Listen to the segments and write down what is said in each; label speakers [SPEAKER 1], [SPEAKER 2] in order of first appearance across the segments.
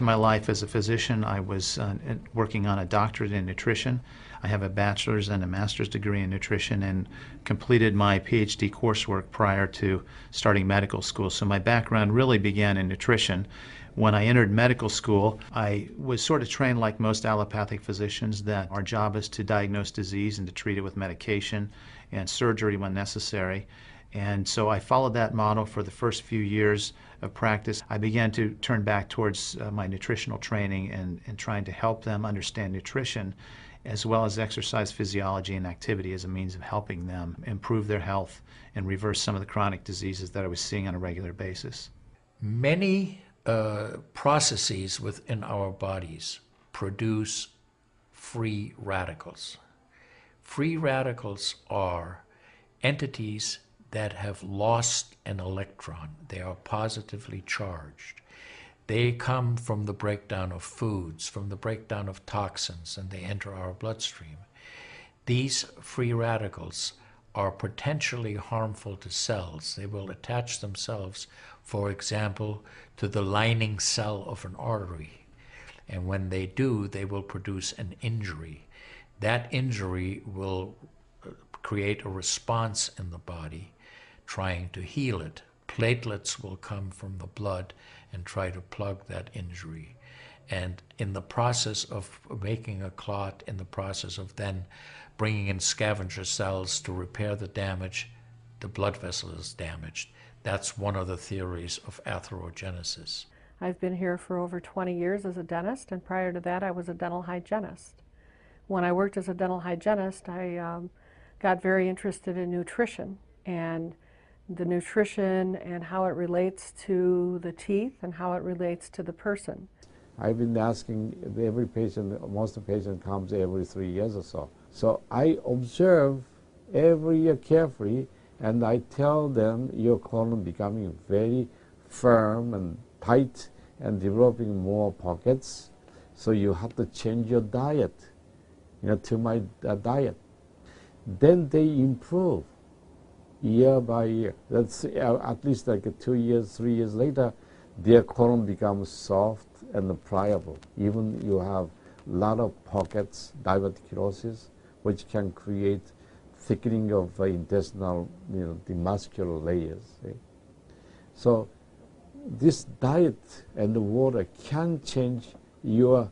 [SPEAKER 1] In my life as a physician, I was working on a doctorate in nutrition. I have a bachelor's and a master's degree in nutrition and completed my PhD coursework prior to starting medical school. So my background really began in nutrition. When I entered medical school, I was sort of trained like most allopathic physicians that our job is to diagnose disease and to treat it with medication and surgery when necessary. And so I followed that model for the first few years of practice. I began to turn back towards my nutritional training and trying to help them understand nutrition as well as exercise physiology and activity as a means of helping them improve their health and reverse some of the chronic diseases that I was seeing on a regular basis.
[SPEAKER 2] Many processes within our bodies produce free radicals. Free radicals are entities that have lost an electron. They are positively charged. They come from the breakdown of foods, from the breakdown of toxins, and they enter our bloodstream. These free radicals are potentially harmful to cells. They will attach themselves, for example, to the lining cell of an artery. And when they do, they will produce an injury. That injury will create a response in the body trying to heal it. Platelets will come from the blood and try to plug that injury. And in the process of making a clot, in the process of then bringing in scavenger cells to repair the damage, the blood vessel is damaged. That's one of the theories of atherogenesis.
[SPEAKER 3] I've been here for over 20 years as a dentist, and prior to that I was a dental hygienist. When I worked as a dental hygienist, I got very interested in nutrition and the nutrition and how it relates to the teeth and how it relates to the person.
[SPEAKER 4] I've been asking every patient, most of the patient comes every 3 years or so. So I observe every year carefully, and I tell them your colon becoming very firm and tight and developing more pockets, so you have to change your diet, to my diet. Then they improve year by year. That's at least like 2 years, 3 years later, their colon becomes soft and pliable. Even you have a lot of pockets, diverticulosis, which can create thickening of intestinal, the muscular layers. So this diet and the water can change your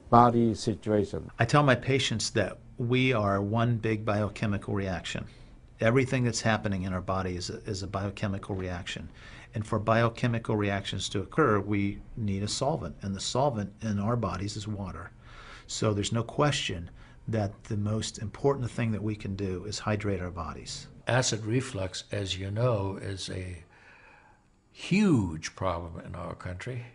[SPEAKER 4] body situation.
[SPEAKER 1] I tell my patients that we are one big biochemical reaction. Everything that's happening in our body is a biochemical reaction. And for biochemical reactions to occur, we need a solvent. And the solvent in our bodies is water. So there's no question that the most important thing that we can do is hydrate our bodies.
[SPEAKER 2] Acid reflux, as you know, is a huge problem in our country.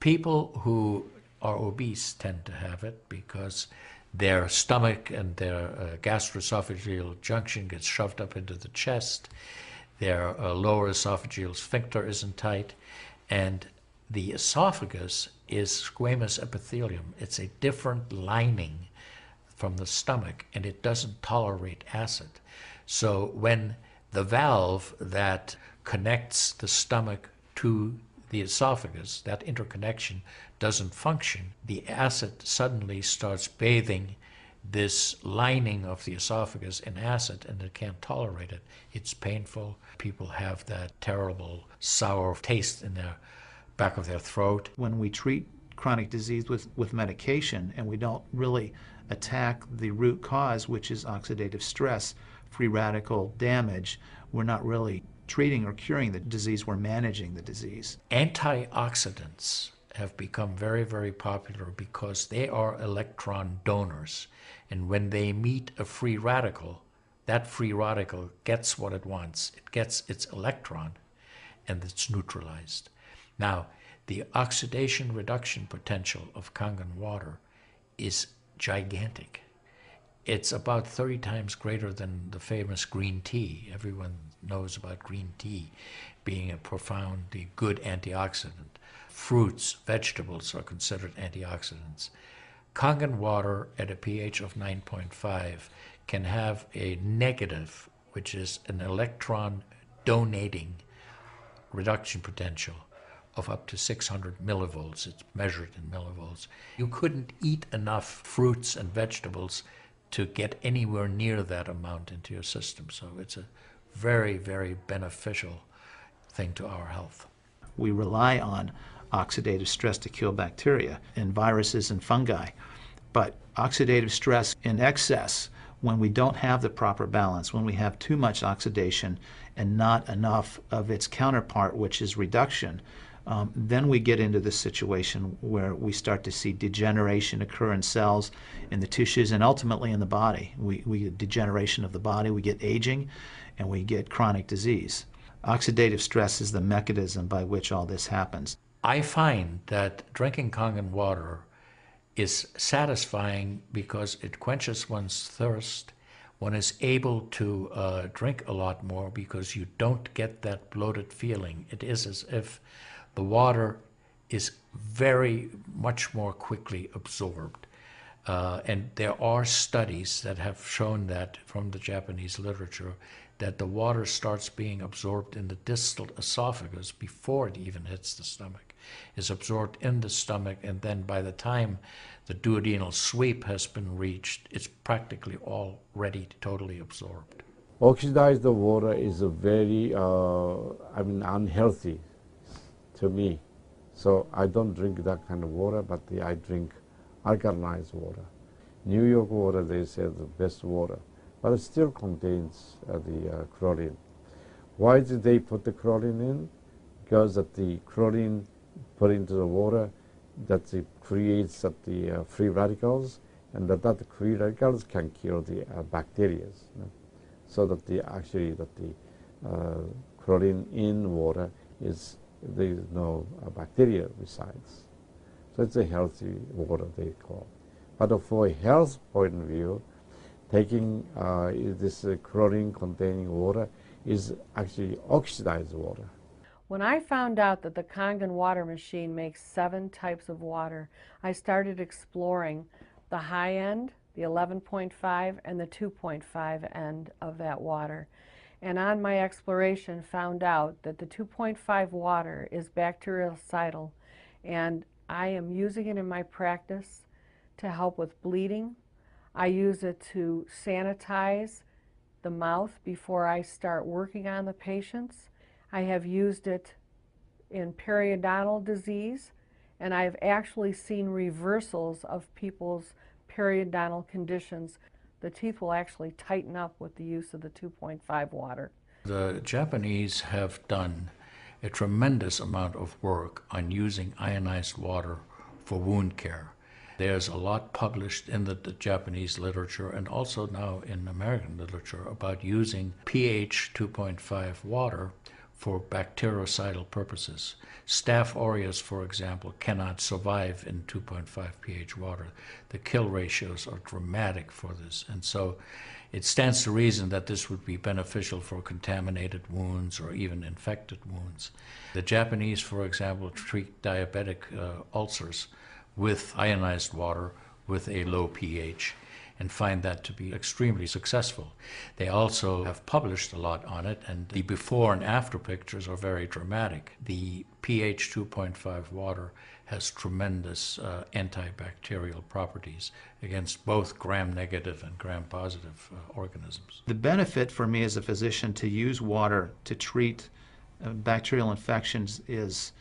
[SPEAKER 2] People who are obese tend to have it because their stomach and their gastroesophageal junction gets shoved up into the chest. Their lower esophageal sphincter isn't tight, and the esophagus is squamous epithelium. It's a different lining from the stomach, and it doesn't tolerate acid. So when the valve that connects the stomach to the esophagus, that interconnection doesn't function, the acid suddenly starts bathing this lining of the esophagus in acid, and it can't tolerate it. It's painful. People have that terrible sour taste in the back of their throat.
[SPEAKER 1] When we treat chronic disease with medication and we don't really attack the root cause, which is oxidative stress, free radical damage, we're not really treating or curing the disease, we're managing the disease.
[SPEAKER 2] Antioxidants have become very, very popular because they are electron donors. And when they meet a free radical, that free radical gets what it wants. It gets its electron, and it's neutralized. Now, the oxidation reduction potential of Kangen water is gigantic. It's about 30 times greater than the famous green tea. Everyone knows about green tea being a profoundly good antioxidant. Fruits, vegetables are considered antioxidants. Kangen water at a pH of 9.5 can have a negative, which is an electron donating reduction potential, of up to 600 millivolts. It's measured in millivolts. You couldn't eat enough fruits and vegetables to get anywhere near that amount into your system. So it's a very, very beneficial thing to our health.
[SPEAKER 1] We rely on oxidative stress to kill bacteria and viruses and fungi. But oxidative stress in excess, when we don't have the proper balance, when we have too much oxidation and not enough of its counterpart, which is reduction, then we get into this situation where we start to see degeneration occur in cells, in the tissues, and ultimately in the body. We get degeneration of the body, we get aging, and we get chronic disease. Oxidative stress is the mechanism by which all this happens.
[SPEAKER 2] I find that drinking Kangen water is satisfying because it quenches one's thirst. One is able to drink a lot more because you don't get that bloated feeling. It is as if the water is very much more quickly absorbed. And there are studies that have shown that from the Japanese literature, that the water starts being absorbed in the distal esophagus before it even hits the stomach, is absorbed in the stomach, and then by the time the duodenal sweep has been reached, it's practically already totally absorbed.
[SPEAKER 4] Oxidized water is a very, unhealthy to me. So I don't drink that kind of water, but I drink alkalized water. New York water, they say, the best water, but it still contains the chlorine. Why did they put the chlorine in? Because that the chlorine put into the water, that it creates the free radicals, and that free radicals can kill the bacteria. So that the chlorine in water is, there is no bacteria resides. So it's a healthy water, they call. But for a health point of view, taking this chlorine-containing water is actually oxidized water.
[SPEAKER 3] When I found out that the Kangen water machine makes 7 types of water, I started exploring the high end, the 11.5, and the 2.5 end of that water. And on my exploration, found out that the 2.5 water is bactericidal, and I am using it in my practice to help with bleeding. I use it to sanitize the mouth before I start working on the patients. I have used it in periodontal disease, and I've actually seen reversals of people's periodontal conditions. The teeth will actually tighten up with the use of the 2.5 water.
[SPEAKER 2] The Japanese have done a tremendous amount of work on using ionized water for wound care. There's a lot published in the Japanese literature and also now in American literature about using pH 2.5 water for bactericidal purposes. Staph aureus, for example, cannot survive in 2.5 pH water. The kill ratios are dramatic for this, and so it stands to reason that this would be beneficial for contaminated wounds or even infected wounds. The Japanese, for example, treat diabetic ulcers with ionized water with a low pH and find that to be extremely successful. They also have published a lot on it, and the before and after pictures are very dramatic. The pH 2.5 water has tremendous antibacterial properties against both gram-negative and gram-positive organisms.
[SPEAKER 1] The benefit for me as a physician to use water to treat bacterial infections is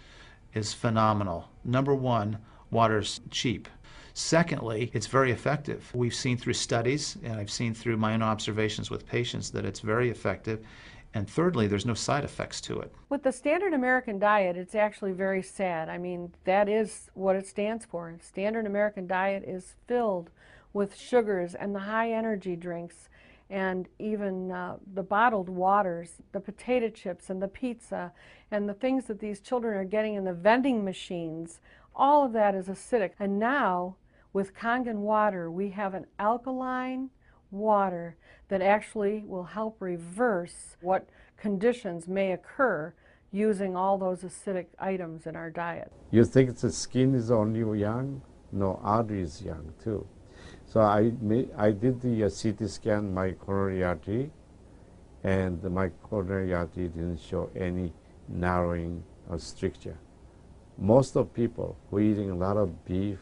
[SPEAKER 1] phenomenal. Number one, water's cheap. Secondly, it's very effective. We've seen through studies, and I've seen through my own observations with patients, that it's very effective. And thirdly, there's no side effects to it.
[SPEAKER 3] With the standard American diet, it's actually very sad. I mean, that is what it stands for. Standard American diet is filled with sugars and the high energy drinks and even the bottled waters, the potato chips and the pizza and the things that these children are getting in the vending machines. All of that is acidic. And now, with Kangen water, we have an alkaline water that actually will help reverse what conditions may occur using all those acidic items in our diet.
[SPEAKER 4] You think the skin is only young? No, artery is young too. So I did the CT scan, my coronary artery, and my coronary artery didn't show any narrowing or stricture. Most of people who are eating a lot of beef,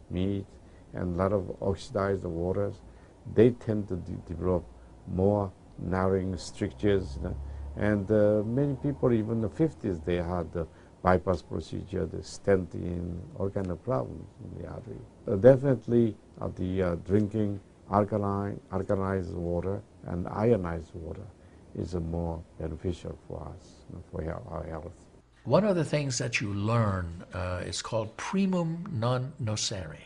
[SPEAKER 4] meat, and a lot of oxidized waters, they tend to develop more narrowing strictures. And many people, even in the 50s, they had the bypass procedure, the stenting, all kind of problems in the artery. Definitely the drinking alkalized water and ionized water is more beneficial for us, for our health.
[SPEAKER 2] One of the things that you learn is called primum non nocere.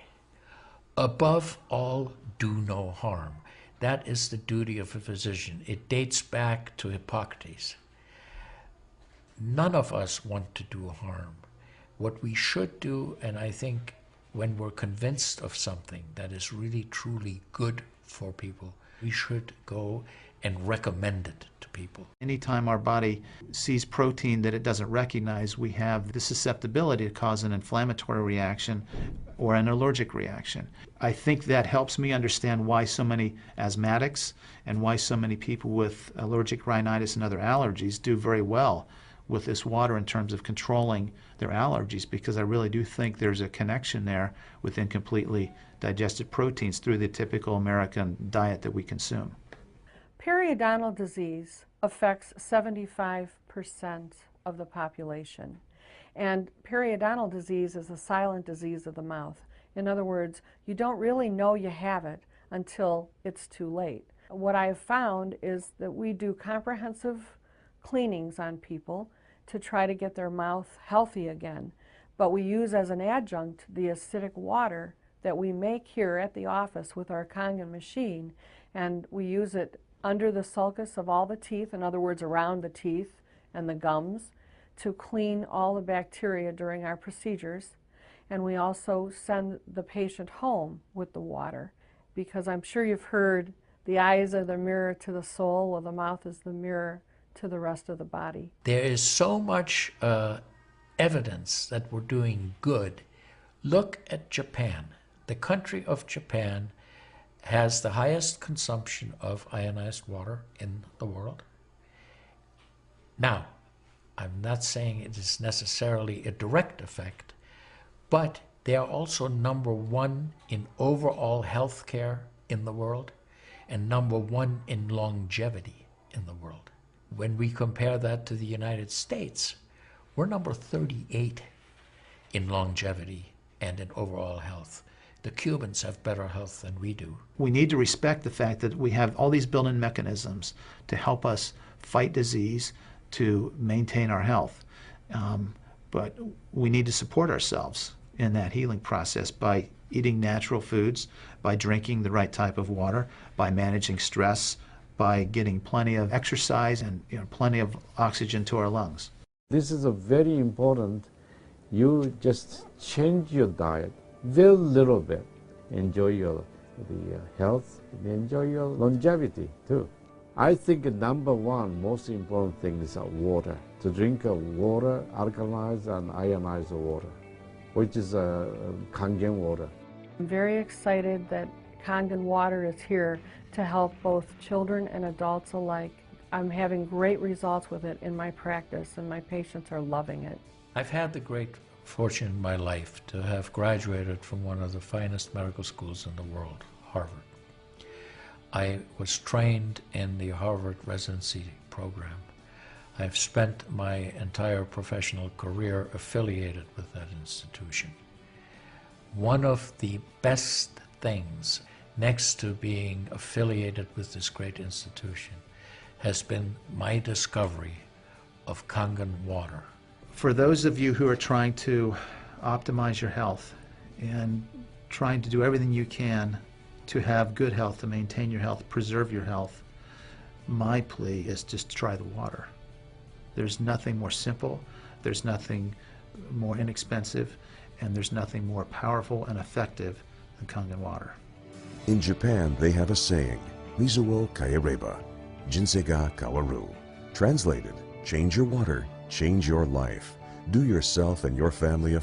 [SPEAKER 2] Above all, do no harm. That is the duty of a physician. It dates back to Hippocrates. None of us want to do harm. What we should do, and I think when we're convinced of something that is really truly good for people, we should go and recommend it to people.
[SPEAKER 1] Anytime our body sees protein that it doesn't recognize, we have the susceptibility to cause an inflammatory reaction or an allergic reaction. I think that helps me understand why so many asthmatics and why so many people with allergic rhinitis and other allergies do very well with this water in terms of controlling their allergies, because I really do think there's a connection there with incompletely digested proteins through the typical American diet that we consume.
[SPEAKER 3] Periodontal disease affects 75% of the population. And periodontal disease is a silent disease of the mouth. In other words, you don't really know you have it until it's too late. What I have found is that we do comprehensive cleanings on people to try to get their mouth healthy again. But we use as an adjunct the acidic water that we make here at the office with our Kangen machine, and we use it under the sulcus of all the teeth, in other words, around the teeth and the gums, to clean all the bacteria during our procedures. And we also send the patient home with the water, because I'm sure you've heard the eyes are the mirror to the soul, well, the mouth is the mirror to the rest of the body.
[SPEAKER 2] There is so much evidence that we're doing good. Look at Japan. The country of Japan has the highest consumption of ionized water in the world. Now, I'm not saying it is necessarily a direct effect, but they are also #1 in overall health care in the world and #1 in longevity in the world. When we compare that to the United States, we're number 38 in longevity and in overall health. The Cubans have better health than we do.
[SPEAKER 1] We need to respect the fact that we have all these built-in mechanisms to help us fight disease, to maintain our health. But we need to support ourselves in that healing process by eating natural foods, by drinking the right type of water, by managing stress, by getting plenty of exercise and plenty of oxygen to our lungs.
[SPEAKER 4] This is a very important. You just change your diet very little bit. Enjoy the health, enjoy your longevity too. I think #1 most important thing is water. To drink water, alkalized and ionized water, which is Kangen water.
[SPEAKER 3] I'm very excited that Kangen water is here to help both children and adults alike. I'm having great results with it in my practice, and my patients are loving it.
[SPEAKER 2] I've had the great fortune in my life to have graduated from one of the finest medical schools in the world, Harvard. I was trained in the Harvard residency program. I've spent my entire professional career affiliated with that institution. One of the best things, next to being affiliated with this great institution, has been my discovery of Kangen water.
[SPEAKER 1] For those of you who are trying to optimize your health and trying to do everything you can to have good health, to maintain your health, preserve your health, my plea is just to try the water. There's nothing more simple, there's nothing more inexpensive, and there's nothing more powerful and effective than Kangen water.
[SPEAKER 5] In Japan, they have a saying, Mizuo kaereba, jinsei ga kawaru. Translated, change your water, change your life. Do yourself and your family a